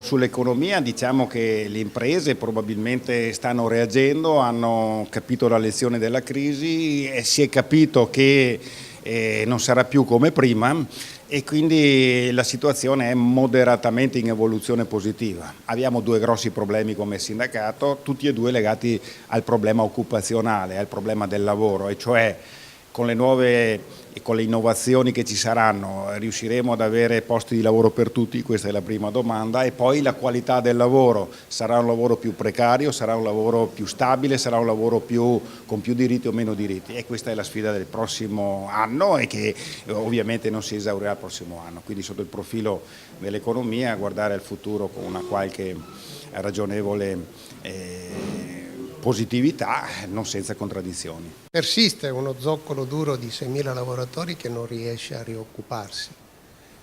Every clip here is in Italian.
Sull'economia diciamo che le imprese probabilmente stanno reagendo, hanno capito la lezione della crisi e si è capito che non sarà più come prima e quindi la situazione è moderatamente in evoluzione positiva. Abbiamo due grossi problemi come sindacato, tutti e due legati al problema occupazionale, al problema del lavoro, e cioè con le nuove e con le innovazioni che ci saranno riusciremo ad avere posti di lavoro per tutti? Questa è la prima domanda. E poi la qualità del lavoro: sarà un lavoro più precario, sarà un lavoro più stabile, sarà un lavoro con più diritti o meno diritti? E questa è la sfida del prossimo anno e che ovviamente non si esaurirà il prossimo anno. Quindi sotto il profilo dell'economia guardare al futuro con una qualche ragionevole positività, non senza contraddizioni. Persiste uno zoccolo duro di 6.000 lavoratori che non riesce a rioccuparsi.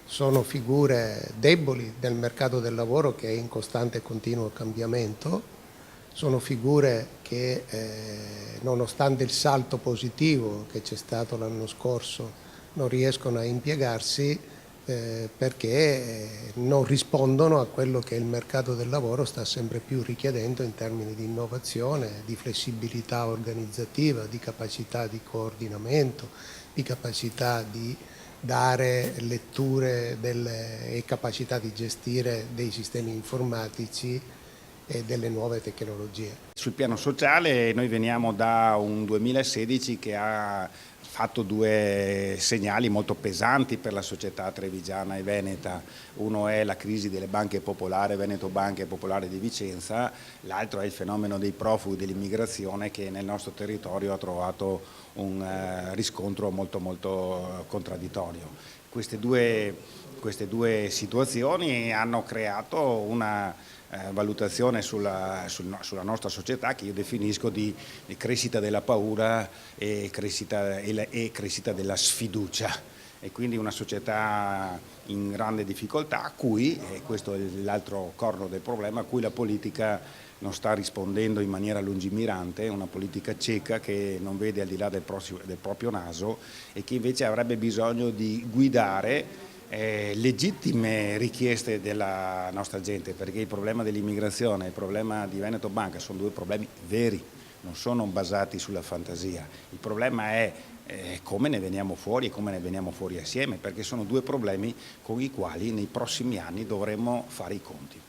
Sono figure deboli del mercato del lavoro che è in costante e continuo cambiamento, sono figure che nonostante il salto positivo che c'è stato l'anno scorso non riescono a impiegarsi perché non rispondono a quello che il mercato del lavoro sta sempre più richiedendo in termini di innovazione, di flessibilità organizzativa, di capacità di coordinamento, di capacità di dare letture e capacità di gestire dei sistemi informatici e delle nuove tecnologie. Sul piano sociale noi veniamo da un 2016 che ha fatto due segnali molto pesanti per la società trevigiana e veneta. Uno è la crisi delle banche popolari, Veneto Banca e Popolare di Vicenza, l'altro è il fenomeno dei profughi dell'immigrazione che nel nostro territorio ha trovato un riscontro molto contraddittorio. Queste due situazioni hanno creato una valutazione sulla nostra società che io definisco di crescita della paura e crescita della sfiducia, e quindi una società in grande difficoltà a cui, e questo è l'altro corno del problema, a cui la politica non sta rispondendo in maniera lungimirante, una politica cieca che non vede al di là del proprio naso e che invece avrebbe bisogno di guidare legittime richieste della nostra gente, perché il problema dell'immigrazione e il problema di Veneto Banca sono due problemi veri, non sono basati sulla fantasia. Il problema è come ne veniamo fuori e come ne veniamo fuori assieme, perché sono due problemi con i quali nei prossimi anni dovremo fare i conti.